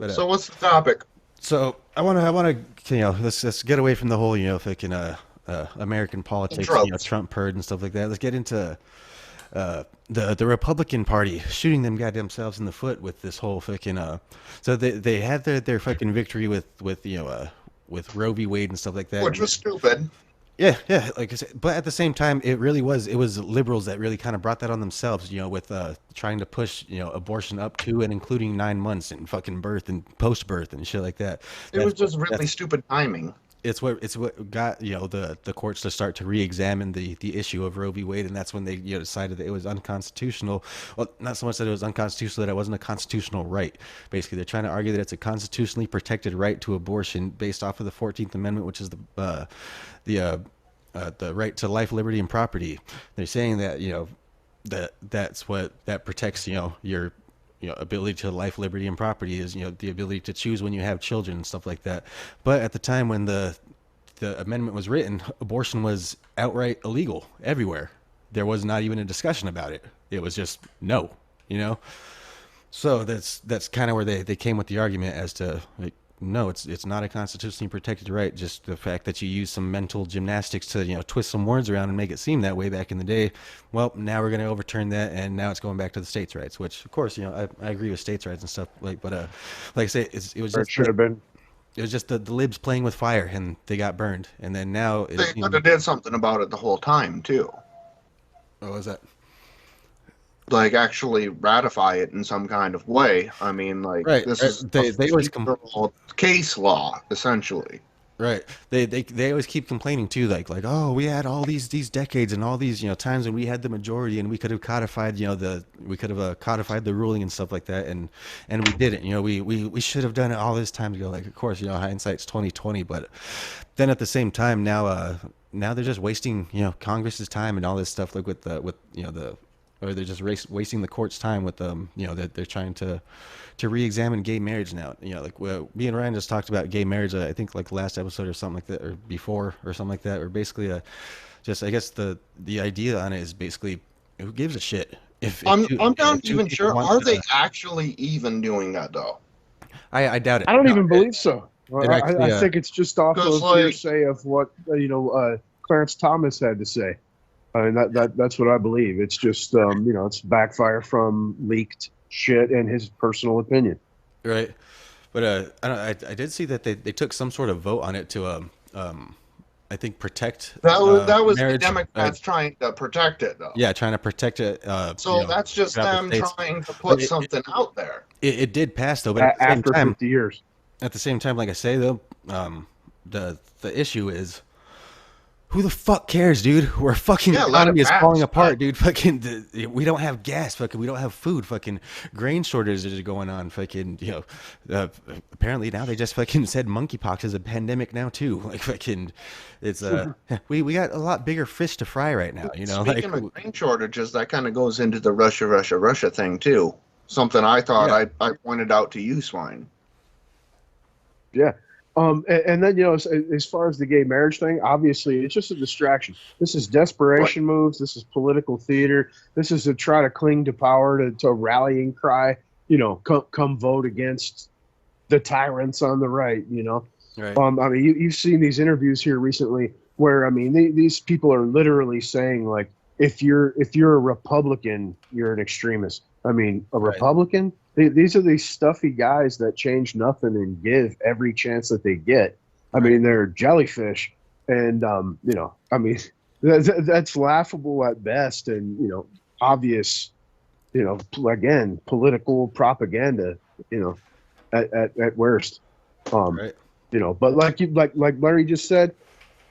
So what's the topic? So to, let's get away from the whole, fucking, American politics, Tropes. Trump purge and stuff like that. Let's get into, the Republican Party shooting them goddamn selves in the foot with this whole fucking, so they had their fucking victory with Roe v. Wade and stuff like that. Which was stupid. Yeah, yeah, like I said, but at the same time, it was liberals that really kind of brought that on themselves, with trying to push, abortion up to and including 9 months and fucking birth and post birth and shit like that. It was just really That's stupid timing. it's what got the courts to start to re-examine the issue of Roe v. Wade, and that's when they decided that it was unconstitutional. Well, not so much that it was unconstitutional, that it wasn't a constitutional right. Basically, they're trying to argue that it's a constitutionally protected right to abortion based off of the 14th Amendment, which is the the right to life, liberty, and property. They're saying that that's what that protects your ability to life, liberty, and property is the ability to choose when you have children and stuff like that. But at the time when the amendment was written, abortion was outright illegal everywhere. There was not even a discussion about it. It was just no, you know. So that's kind of where they came with the argument as to, like, no, it's not a constitutionally protected right. Just the fact that you use some mental gymnastics to twist some words around and make it seem that way back in the day. Well, now we're going to overturn that, and now it's going back to the states' rights. Which, of course, I agree with states' rights and stuff. Like I say, it was Or it just should have been. it was just the libs playing with fire, and they got burned. And then now They could have did something about it the whole time too. what was that? Like actually ratify it in some kind of way. I mean, like Right. this is They always case law essentially. Right. They always keep complaining too, like, oh, we had all these decades and all these times when we had the majority and we could have codified codified the ruling and stuff like that, and we didn't. We should have done it all this time ago. Like, of course, hindsight's 2020, but then at the same time now they're just wasting Congress's time and all this stuff, like with the or they're just wasting the court's time with that they're trying to re-examine gay marriage now. Like, me and Ryan just talked about gay marriage. I think like last episode or something like that, or before or something like that. Or basically, just I guess the idea on it is basically, who gives a shit I'm not two even people sure. want Are to. they actually even doing that though? I doubt it. I don't No, even believe so. it actually, I think it's just off 'Cause, of like- hearsay of what Clarence Thomas had to say. And that's what I believe. It's just it's backfire from leaked shit and his personal opinion. right. But I don't. I did see that they took some sort of vote on it to I think protect That was the marriage. Democrats trying to protect it though. Yeah, trying to protect it. So that's just throughout the them states. trying to But put something out there. it did pass though. But at the same After time, 50 years. like I say though, the issue is, who the fuck cares, dude? We're fucking Yeah, let it economy is pass. falling apart, dude. Fucking, we don't have gas. Fucking, we don't have food. Fucking, grain shortages are going on. Fucking, apparently now they just fucking said monkeypox is a pandemic now too. Like, fucking, it's we got a lot bigger fish to fry right now. Speaking of grain shortages, that kind of goes into the Russia thing too. Something I thought Yeah. I pointed out to you, Swine. Yeah. And then, as far as the gay marriage thing, obviously it's just a distraction. This is desperation moves. This is political theater. This is to try to cling to power, to rallying cry, come vote against the tyrants on the right, right. I mean, you've seen these interviews here recently where, I mean, these people are literally saying, like, if you're a Republican, you're an extremist. I mean, a Right. Republican? These are these stuffy guys that change nothing and give every chance that they get. I mean, they're jellyfish, and I mean, that's laughable at best, and obvious, again, political propaganda, at worst. Right. But like Larry just said,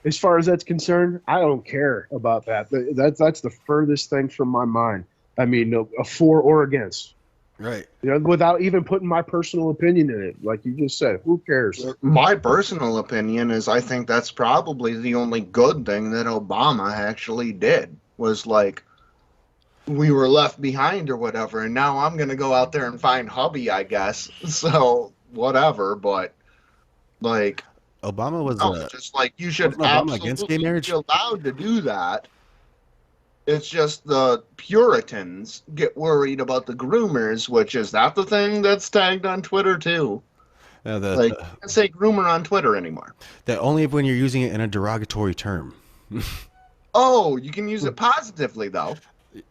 as far as that's concerned, I don't care about that. That's the furthest thing from my mind. I mean, a for or against. Right. Without even putting my personal opinion in it, like you just said, who cares? My personal opinion is I think that's probably the only good thing that Obama actually did, was like, we were left behind or whatever, and now I'm gonna go out there and find hubby, I guess. So whatever, but like, Obama was no, just like you should wasn't Obama against gay absolutely marriage? be allowed to do that. It's just the Puritans get worried about the groomers, which is that the thing that's tagged on Twitter too. Like, I can't say groomer on Twitter anymore. that only when you're using it in a derogatory term. Oh, you can use it positively though.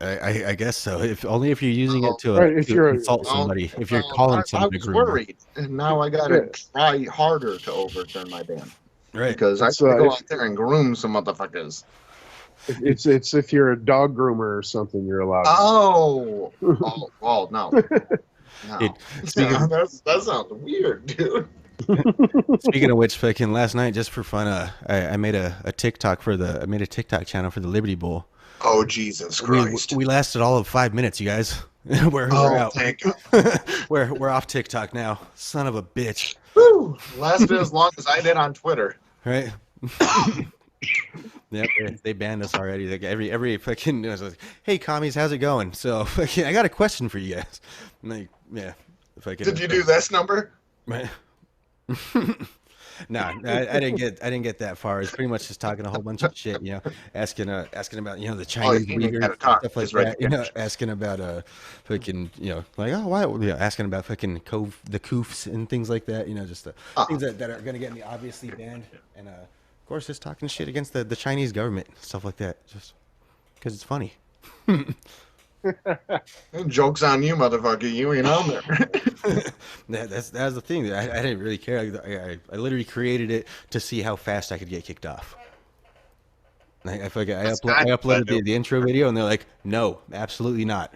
I guess so. If only if you're using it Oh, to, Right, if to you're insult well, somebody. If you're well, calling I someone a was groomer, worried, and now I gotta try harder to overturn my ban right? because I it's gotta go if, out there and groom some motherfuckers. it's if you're a dog groomer or something, you're allowed. Oh, oh, well, no, It, no, speaking that sounds weird, dude. speaking of which, fucking last night, just for fun, I made a TikTok I made a TikTok channel for the Liberty Bowl. Oh, Jesus Christ. We lasted all of 5 minutes, you guys. we're Oh, out. thank God. we're off TikTok now. Son of a bitch. Whew. Lasted as long as I did on Twitter. Right? Yep, they banned us already. Like every fucking I was like, hey commies, how's it going? So fucking, I got a question for you guys. I'm like, yeah, fucking, Did you do this number? right? No, I didn't get that far. It's pretty much just talking a whole bunch of shit, asking about the Chinese you ain't gotta Uyghurs talk, stuff like just write that, the caption. asking about fucking like oh why asking about fucking the koofs and things like that, just the things that are gonna get me obviously banned, and of course just talking shit against the Chinese government, stuff like that, just because it's funny. Joke's on you, motherfucker. You ain't on there. That's the thing. I didn't really care. I literally created it to see how fast I could get kicked off. I feel like I uploaded the intro video, and they're like, "No, absolutely not."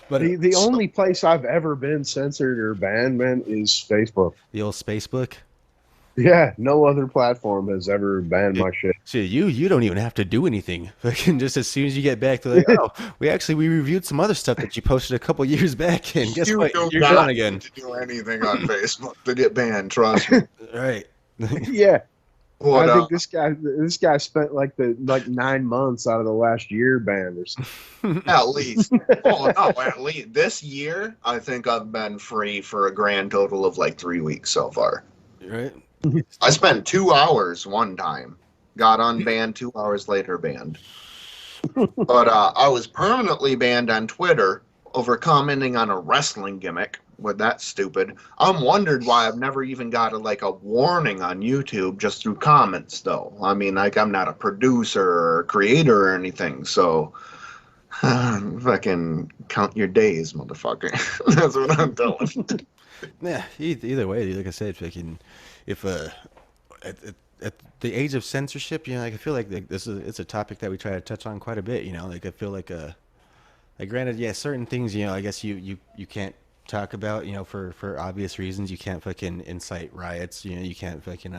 But The only place I've ever been censored or banned, man, is Facebook. the old Spacebook. Yeah, no other platform has ever banned my shit. See, you don't even have to do anything. Fucking just as soon as you get back, they're like, "Oh, we reviewed some other stuff that you posted a couple years back, and guess what? do You're not gone again." need to do anything on Facebook to get banned. Trust me. Right. Yeah, What, I think this guy spent like 9 months out of the last year banned or something. at least. Oh no, at least this year I think I've been free for a grand total of like 3 weeks so far. Right. I spent 2 hours one time, got unbanned 2 hours later banned. But I was permanently banned on Twitter over commenting on a wrestling gimmick. With that stupid, I'm wondered why I've never even got a warning on YouTube just through comments though. I mean, like I'm not a producer or creator or anything, so fucking count your days, motherfucker. That's what I'm telling. Yeah. Either way, like I said, fucking, if at the age of censorship, like I feel like it's a topic that we try to touch on quite a bit. Like I feel like granted, yeah, certain things, I guess you can't talk about, for obvious reasons. You can't fucking incite riots. You can't fucking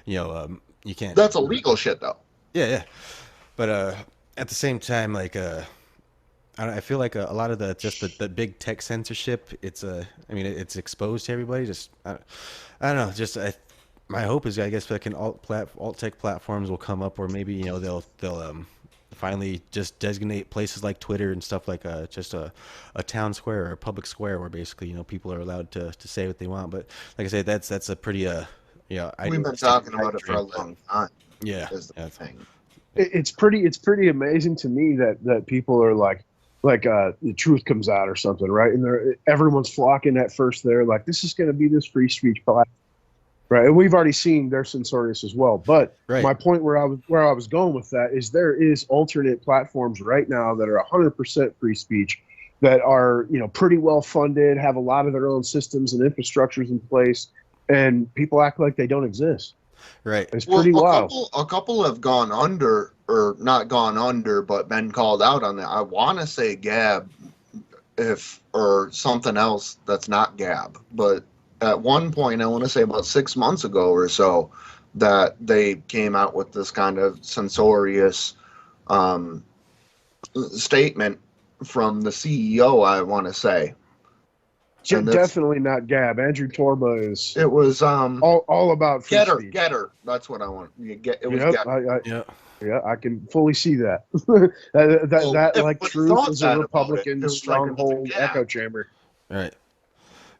you can't. That's illegal shit though. Yeah. But at the same time, like I feel like a lot of the big tech censorship, it's it's exposed to everybody. Just I don't know. Just my hope is, I guess, fucking alt tech platforms will come up, or maybe they'll finally just designate places like Twitter and stuff like just a town square or a public square where basically people are allowed to say what they want. But like I say, that's a pretty We've been talking about it for a long time. Yeah, Is the thing. It's pretty amazing to me that people are like the truth comes out or something, right? And everyone's flocking at first. They're like, this is going to be this free speech platform. Right, and we've already seen their censorious as well. But my point where I was going with that is there is alternate platforms right now that are 100% free speech, that are pretty well funded, have a lot of their own systems and infrastructures in place, and people act like they don't exist. Right, it's pretty wild. A couple have gone under, or not gone under, but been called out on that. I want to say Gab, or something else that's not Gab, but. At one point, I want to say about 6 months ago or so, that they came out with this kind of censorious statement from the CEO, I want to say. Definitely not Gab. Andrew Torba is. It was all about free speech. Getter. That's what I want. It was Getter. Yeah, I can fully see that. that Truth is a Republican stronghold echo chamber. Right.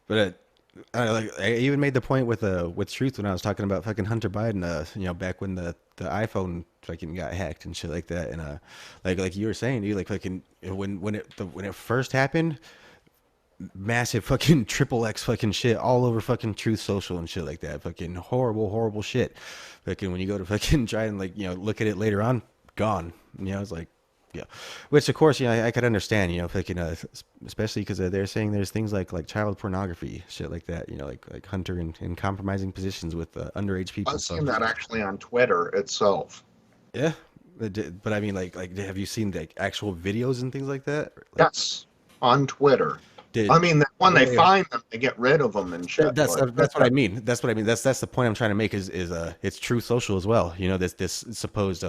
But I even made the point with Truth when I was talking about fucking Hunter Biden, back when the iPhone fucking got hacked and shit like that, and like you were saying, dude, like fucking when it first happened, massive fucking triple X fucking shit all over fucking Truth Social and shit like that, fucking horrible shit. Fucking when you go to fucking try and look at it later on, gone. It's like. Yeah, which of course, I could understand, fucking, especially because they're saying there's things like child pornography, shit like that, like Hunter in compromising positions with underage people. I've So seen that actually on Twitter itself. yeah, but I mean, like, have you seen like actual videos and things like that? Yes, on Twitter. Did I mean, when they Yeah. find them, they get rid of them and shit. that's but- that's what I mean. That's what I mean. That's the point I'm trying to make is it's True Social as well. This supposed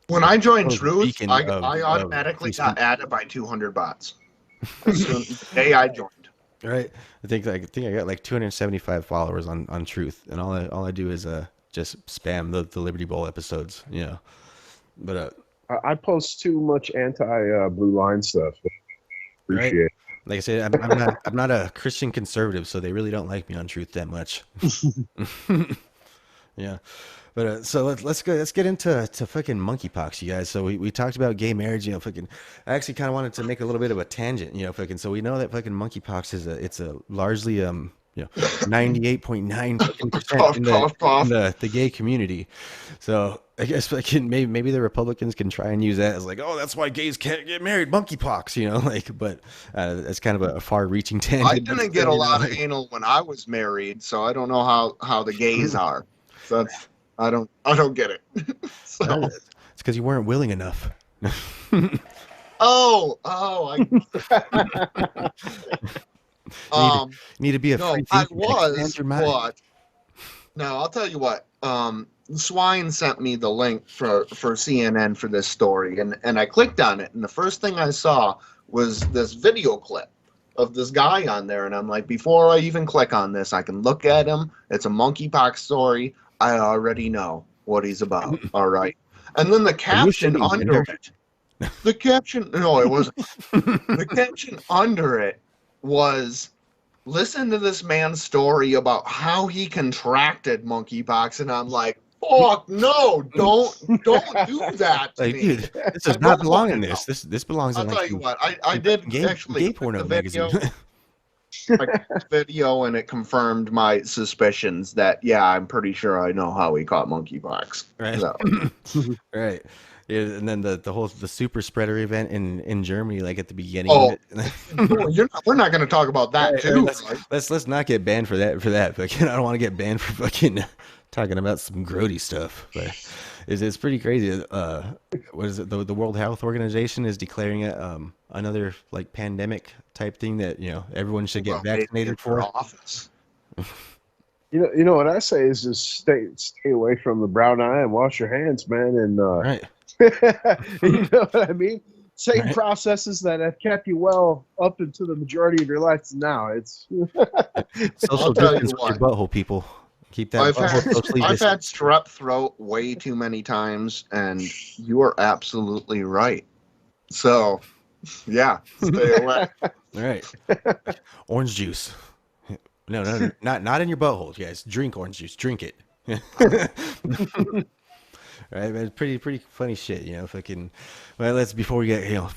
When I joined Supposed Truth, beacon I of automatically free got speech. added by 200 bots. As soon the day I joined. Right. I got like 275 followers on Truth, and all I do is just spam the Liberty Bowl episodes, But I post too much anti blue line stuff. Appreciate it. like I said, I'm not a Christian conservative, so they really don't like me on Truth that much. Yeah. But so let's get into fucking monkeypox, you guys. So we talked about gay marriage, fucking. I actually kind of wanted to make a little bit of a tangent, fucking. So we know that fucking monkeypox it's a largely 98.9% in the gay community. So I guess fucking maybe the Republicans can try and use that as like, oh, that's why gays can't get married, monkeypox, but that's kind of a far-reaching tangent. I didn't get a lot of anal when I was married, so I don't know how the gays are. So I don't get it. So It's because you weren't willing enough. I You need to be a no, free I thinker, man. Expand was, your mind. but no, I'll tell you what. Swine sent me the link for CNN for this story, and I clicked on it, and the first thing I saw was this video clip of this guy on there, and I'm like, before I even click on this, I can look at him. It's a monkeypox story. I already know what he's about. All right, and then the caption shitting, under Ginger? it. The caption, no, it wasn't. The caption under it was, listen to this man's story about how he contracted monkeypox, and I'm like, fuck no, don't do that to Like, me. dude, this does I not don't belong wanna in know. this. This belongs I'll in tell like you what, I did gay actually porno the video, magazine. video, and it confirmed my suspicions that, yeah, I'm pretty sure I know how he caught monkeypox. Right. So, Right. Yeah, and then the super spreader event in Germany, like at the beginning Oh, of it. we're not going to talk about that Right, too. right, let's not get banned for that. But I don't want to get banned for fucking talking about some grody stuff. But it's pretty crazy. What is it? The World Health Organization is declaring it another like pandemic type thing that everyone should get Well, maybe vaccinated in for. office. You know what I say is just stay away from the brown eye and wash your hands, man. And Right. you know what I mean? Same Right. processes that have kept you well up into the majority of your life to now. It's Social I'll tell you distance with your what. butthole, people. Keep that I've butthole had, socially I've had distanced. strep throat way too many times, and you are absolutely right. So, yeah, stay away. All right. Orange juice. No, not in your butthole, guys. Drink orange juice. Drink it. Right, man. Pretty funny shit, fucking. Well, before we get